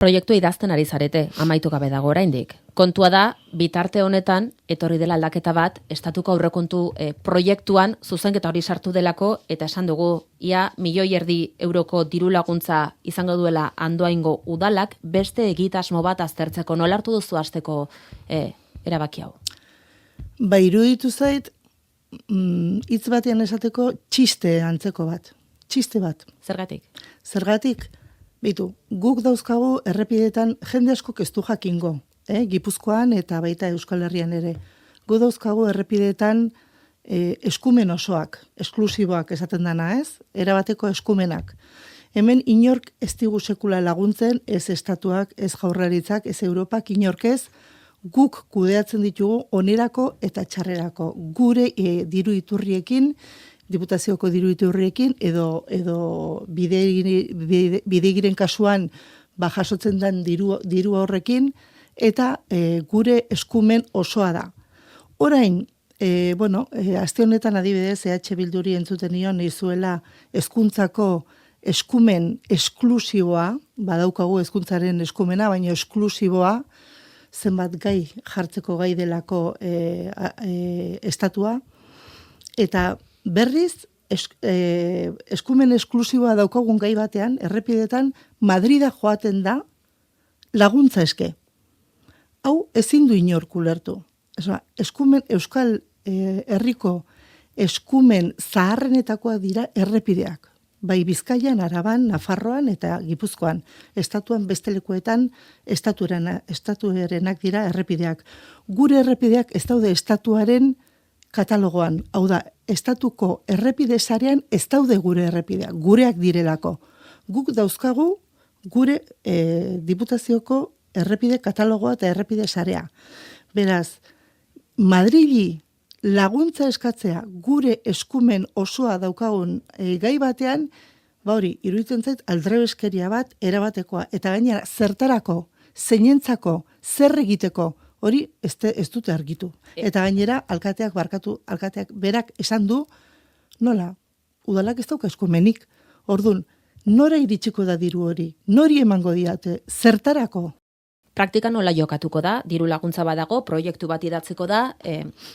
Proiektua idazten ari zarete, amaitu gabe dago oraindik. Kontua da, bitarte honetan, etorri dela aldaketa bat, estatuko aurrekontu proiektuan zuzenketa hori sartu delako, eta esan dugu, ia 1.500.000 euroko diru laguntza izango duela Andoaingo udalak, beste egitasmo bat aztertzeko. Nola hartu duzu hasteko erabaki hau? Ba, iruditu zait, hitz batean esateko txiste antzeko bat. Txiste bat. Zergatik? Zergatik? Bitu, guk dauzkagu errepidetan jende asko ez du jakingo, Gipuzkoan eta baita Euskal Herrian ere. Guk dauzkagu errepidetan eskumen osoak, esklusiboak esaten dana, ez? Erabateko eskumenak. Hemen inork ez digu sekula laguntzen, ez estatuak, ez jaurlaritzak, ez Europak, inork ez, guk kudeatzen ditugu onerako eta txarrerako. Gure diru iturriekin, Diputazioko diru iturriekin, edo bidegiren kasuan jasotzen den diru horrekin, eta gure eskumen osoa da. Orain, aste honetan adibidez, EH Bilduri entzuten nion, izuela hezkuntzako eskumen esklusiboa, badaukagu hezkuntzaren eskumena, baina esklusiboa, zenbat gai jartzeko gai delako estatua, eta berriz, eskumen esklusiboa daukagun gai batean, errepidetan, Madrida joaten da laguntza eske. Hau ezin du inork ulertu. Eskumen, Euskal Herriko eskumen zaharrenetakoak dira errepideak. Bai Bizkaian, Araban, Nafarroan eta Gipuzkoan. Estatuan beste lekuetan estatuerenak dira errepideak. Gure errepideak ez daude estatuaren katalogoan, hau da, estatuko errepide sarean ez daude gure errepideak, gureak direlako. Guk dauzkagu gure Diputazioko errepide katalogoa eta errepide sarea. Beraz, Madrili laguntza eskatzea gure eskumen osoa daukagun gai batean, iruditzen zait aldrebeskeria bat erabatekoa, eta gainera zertarako, zeinentzako, zer egiteko, hori ez dute argitu. Eta gainera, alkateak berak esan du, nola, udalak ez dauka eskumenik. Ordun, nora iritsiko da diru hori? Nori emango diate? Zertarako? Praktika nola jokatuko da? Diru laguntza badago, proiektu bat idatziko da,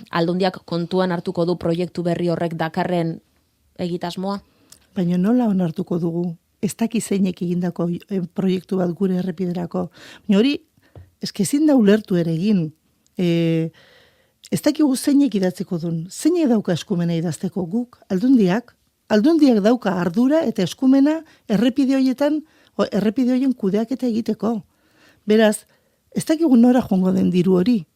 aldundiak kontuan hartuko du proiektu berri horrek dakarren egitasmoa? Baina nola onartuko dugu? Ez daki zeinek egindako proiektu bat gure errepiderako. Baina hori, ezin da ulertu ere egin. Ez dakigu zeinek idatzeko duen. Zeinek dauka eskumena idazteko guk? Aldundiak dauka ardura eta eskumena errepide horien kudeaketa egiteko. Beraz, ez dakigu nora joango den diru hori.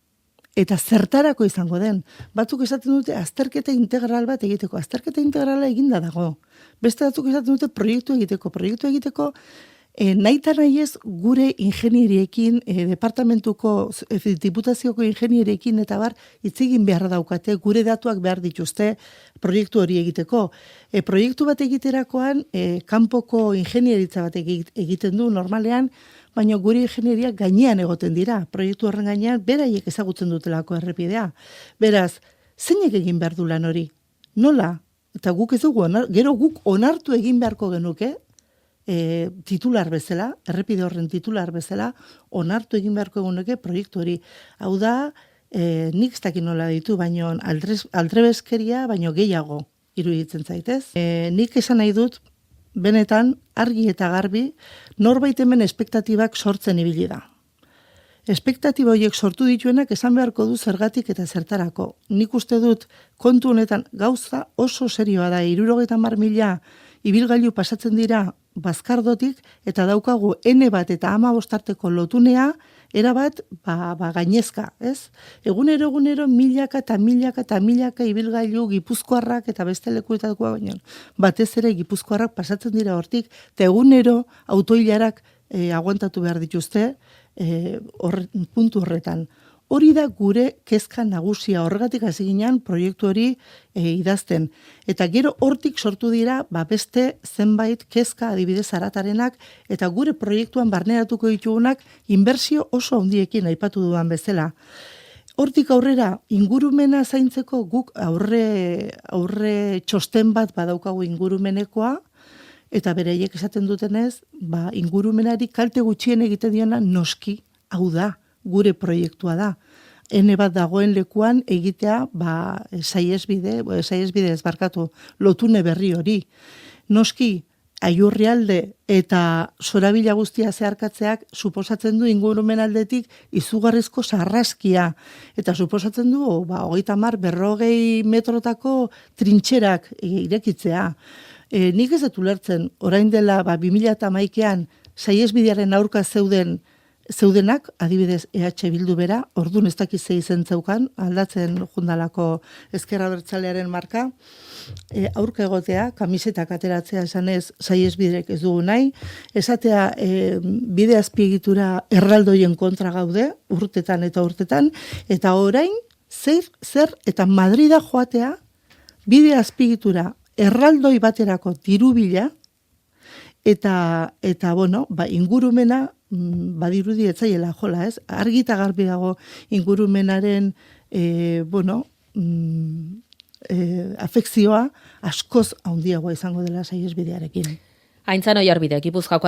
Eta zertarako izango den. Batzuk esaten dute azterketa integral bat egiteko. Azterketa integrala eginda dago. Beste batzuk esaten dute proiektu egiteko, nahita nahi ez gure ingenieriekin, departamentuko, diputazioko ingenieriekin eta hitz egin beharra daukate, gure datuak behar dituzte proiektu hori egiteko. Proiektu bat egiterakoan, kanpoko ingenieritza bat egiten du normalean, baina gure ingenieriak gainean egoten dira. Proiektu horren gainean, beraiek ezagutzen dutelako errepidea. Beraz, zeinek egin behar du lan hori? Nola? Eta guk ez dugu, gero guk onartu egin beharko genuke, titular bezala, errepide horren titular bezala, onartu egin beharko eguneke proiektu hori. Hau da, nik ez dakit nola ditu, baino aldrebeskeria, baino gehiago iruditzen zaitez. Nik esan nahi dut, benetan, argi eta garbi, norbait hemen espektatibak sortzen ibili da. Espektatiba horiek sortu dituenak esan beharko du zergatik eta zertarako. Nik uste dut kontu honetan gauza oso serioa da, 70.000 ibilgailu pasatzen dira Bazkardotik, eta daukagu N1 eta 15 arteko lotunea, erabat gainezka, ez? Egunero milaka ibilgailu Gipuzkoarrak eta beste lekuetakoa baino. Batez ere Gipuzkoarrak pasatzen dira hortik, eta egunero autoilarak aguantatu behar dituzte puntu horretan. Hori da gure kezka nagusia, horregatik hasi ginean proiektu hori idazten. Eta gero hortik sortu dira beste zenbait kezka adibidez aratarenak, eta gure proiektuan barneratuko ditugunak inbertsio oso handiekin aipatu dudan bezala. Hortik aurrera ingurumena zaintzeko guk aurre txosten bat badaukagu ingurumenekoa, eta bereiek esaten dutenez, ingurumenari kalte gutxien egiten diona noski, hau da, gure proiektua da. Ene bat dagoen lekuan egitea, saiesbide ez barkatu, lotune berri hori. Noski, Aiurrialde eta Sorabila guztia zeharkatzeak suposatzen du ingurumen aldetik izugarrizko sarraskia. Eta suposatzen du, 30-40 metrotako trintxerak irekitzea. Nik ez dut ulertzen, orain dela 2011an saiesbidearen aurka zeudenak, adibidez EH Bildu bera, ordun ez dakiz ze izen zeukan, aldatzen jundalako Ezker Abertzalearen marka, aurka egotea, kamisetak ateratzea esanez saiesbiderek ez dugu nahi, esatea bide azpiegitura erraldoien kontra gaude, urtetan, eta orain zer eta Madrida joatea bide azpiegitura erraldoi baterako dirubila, eta ingurumena badirudi etzaiela jola, ez? Argi eta garbi dago ingurumenaren afekzioa askoz handiagoa izango dela saiesbidearekin. Aintzan Oiarbide, Gipuzkoako